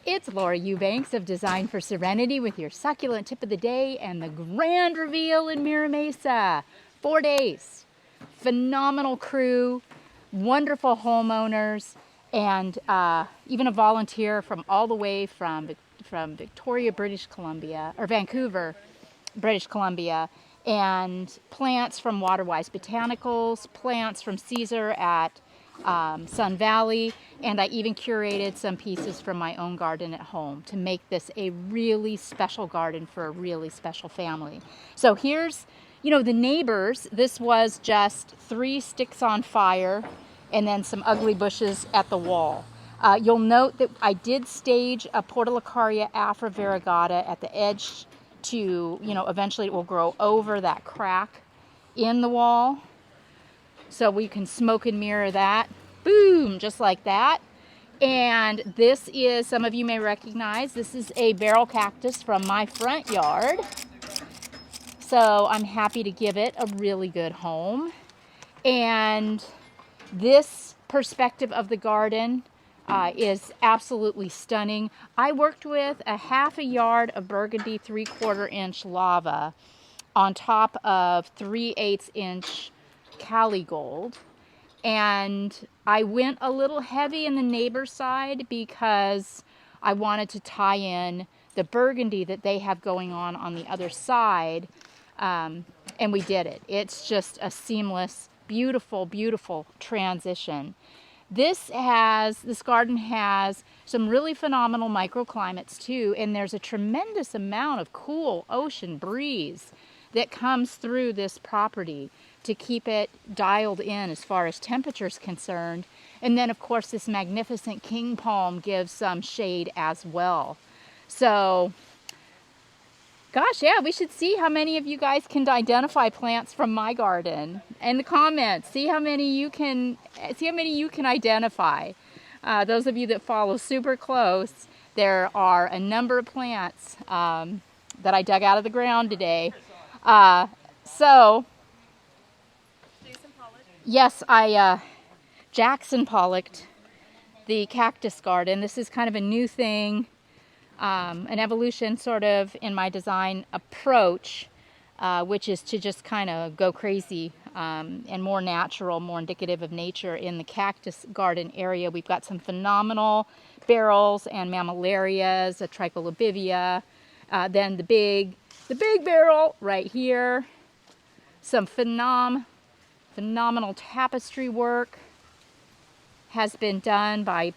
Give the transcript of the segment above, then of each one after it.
It's Laura Eubanks of Design for Serenity with your succulent tip of the day and the grand reveal in Mira, Mesa. 4 days. Phenomenal crew, wonderful homeowners, and even a volunteer from all the way from Victoria, British Columbia, or Vancouver, British Columbia, and plants from Waterwise Botanicals, plants from Caesar at Sun Valley, and I even curated some pieces from my own garden at home to make this a really special garden for a really special family. So here's, the neighbors. This was just 3 sticks on fire and then some ugly bushes at the wall. You'll note that I did stage a Portulacaria afra variegata at the edge to, eventually it will grow over that crack in the wall. So we can smoke and mirror that. Boom, just like that. And this is, some of you may recognize, this is a barrel cactus from my front yard. So I'm happy to give it a really good home. And this perspective of the garden is absolutely stunning. I worked with a ½ yard of burgundy 3/4 inch lava on top of 3/8 inch Cali gold, and I went a little heavy in the neighbor side because I wanted to tie in the burgundy that they have going on the other side, and we did it. It's just a seamless, beautiful, beautiful transition. This garden has some really phenomenal microclimates too, and there's a tremendous amount of cool ocean breeze that comes through this property to keep it dialed in as far as temperature is concerned. And then of course this magnificent king palm gives some shade as well. So gosh, yeah, we should see how many of you guys can identify plants from my garden in the comments. See how many you can identify. Those of you that follow super close, there are a number of plants that I dug out of the ground today. Yes, I Jackson Pollocked the cactus garden. This is kind of a new thing, an evolution sort of in my design approach, which is to just kind of go crazy and more natural, more indicative of nature in the cactus garden area. We've got some phenomenal barrels and mammillarias, a tricolobivia, then the big barrel right here, some phenomenal tapestry work has been done by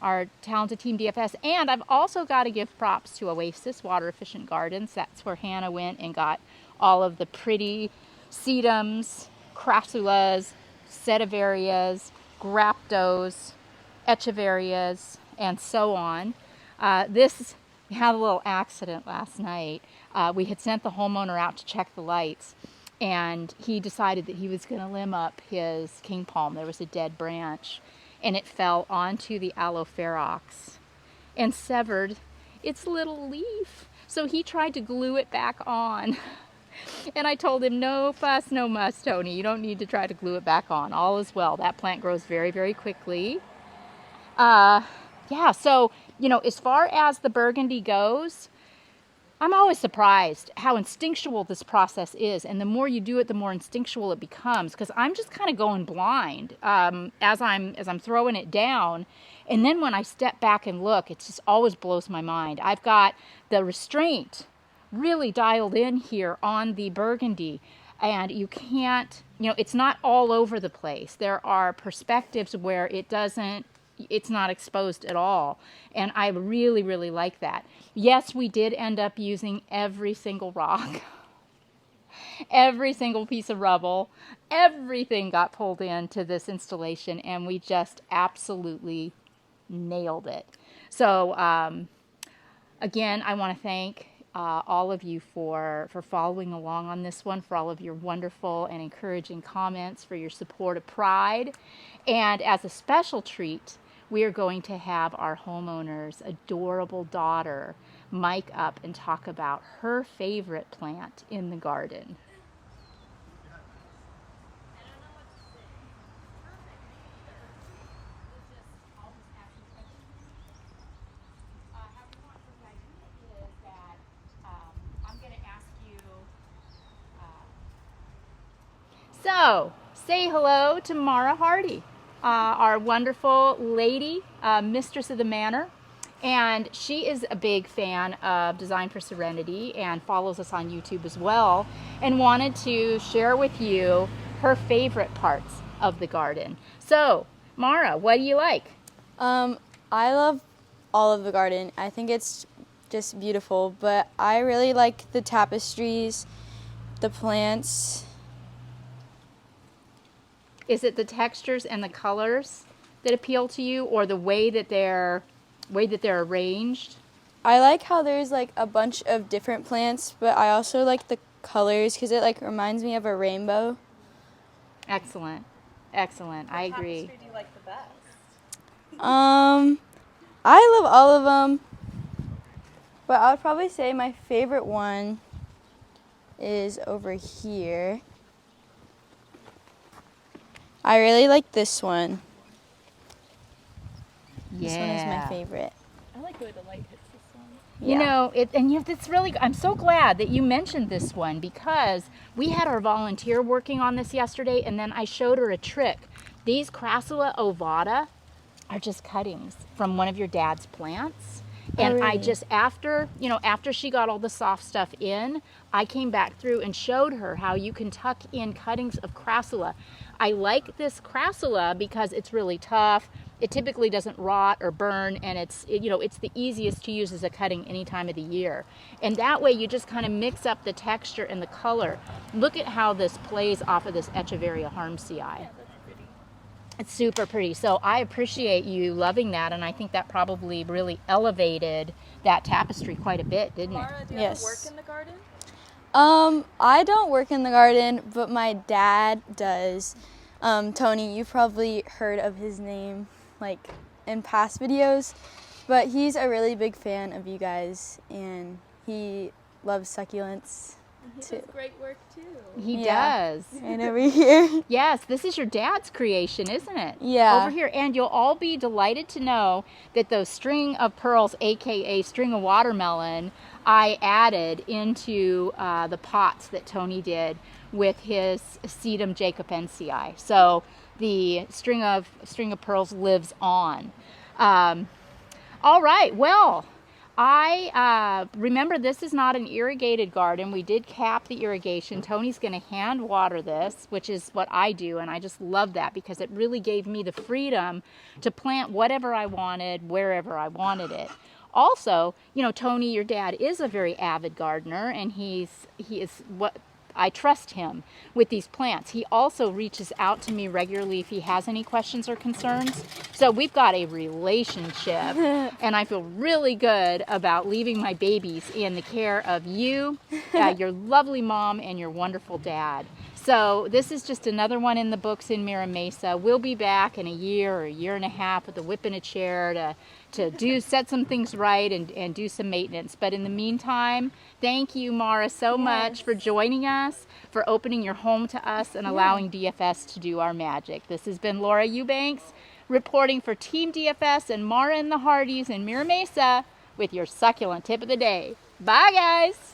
our talented team DFS, and I've also got to give props to Oasis Water Efficient Gardens. That's where Hannah went and got all of the pretty sedums, crassulas, sedivarias, graptos, echeverias, and so on. This had a little accident last night. We had sent the homeowner out to check the lights, and he decided that he was going to limb up his king palm. There was a dead branch, and it fell onto the aloe ferox and severed its little leaf. So he tried to glue it back on. And I told him, no fuss, no muss, Tony. You don't need to try to glue it back on. All is well. That plant grows very, very quickly. Yeah, so, as far as the burgundy goes, I'm always surprised how instinctual this process is, and the more you do it, the more instinctual it becomes, because I'm just kind of going blind as I'm throwing it down, and then when I step back and look, it just always blows my mind. I've got the restraint really dialed in here on the burgundy, and you can't, it's not all over the place. There are perspectives where it's not exposed at all, and I really, really like that. Yes, we did end up using every single rock, every single piece of rubble, everything got pulled into this installation, and we just absolutely nailed it. So again, I want to thank all of you for following along on this one, for all of your wonderful and encouraging comments, for your support of Pride. And as a special treat, we are going to have our homeowner's adorable daughter mic up and talk about her favorite plant in the garden. So, say hello to Mara Hardy, our wonderful lady, mistress of the manor. And she is a big fan of Design for Serenity and follows us on YouTube as well, and wanted to share with you her favorite parts of the garden. So, Mara, what do you like? I love all of the garden. I think it's just beautiful, but I really like the tapestries, the plants. Is it the textures and the colors that appeal to you, or the way that they're arranged? I like how there's like a bunch of different plants, but I also like the colors because it like reminds me of a rainbow. Excellent. Excellent. I agree. What tapestry do you like the best? I love all of them, but I would probably say my favorite one is over here. I really like this one. Yeah. This one is my favorite. I like the way the light hits this one. You know, it's really, I'm so glad that you mentioned this one, because we had our volunteer working on this yesterday, and then I showed her a trick. These Crassula ovata are just cuttings from one of your dad's plants. And really? I just, after she got all the soft stuff in, I came back through and showed her how you can tuck in cuttings of Crassula. I like this Crassula because it's really tough. It typically doesn't rot or burn, and it's the easiest to use as a cutting any time of the year. And that way you just kind of mix up the texture and the color. Look at how this plays off of this Echeveria harmsii. Yeah, that's pretty. It's super pretty. So I appreciate you loving that, and I think that probably really elevated that tapestry quite a bit, didn't it? Mara, do you Yes. ever work in the garden? I don't work in the garden, but my dad does. Tony, you've probably heard of his name like in past videos, but he's a really big fan of you guys, and he loves succulents He too. does great work too. He Yeah. does. And over here. Yes, this is your dad's creation, isn't it? Yeah. Over here. And you'll all be delighted to know that those string of pearls, aka string of watermelon, I added into the pots that Tony did with his sedum jacobensii. So the string of pearls lives on. All right, well, I remember this is not an irrigated garden. We did cap the irrigation. Tony's going to hand water this, which is what I do, and I just love that because it really gave me the freedom to plant whatever I wanted, wherever I wanted it. Also, Tony, your dad, is a very avid gardener, and he is what I trust him with these plants. He also reaches out to me regularly if he has any questions or concerns. So we've got a relationship, and I feel really good about leaving my babies in the care of you, your lovely mom, and your wonderful dad. So this is just another one in the books in Mira Mesa. We'll be back in a year or a year and a half with a whip and a chair to set some things right and do some maintenance. But in the meantime, thank you, Mara, so much for joining us, for opening your home to us, and allowing DFS to do our magic. This has been Laura Eubanks reporting for Team DFS and Mara and the Hardys in Mira Mesa with your succulent tip of the day. Bye, guys.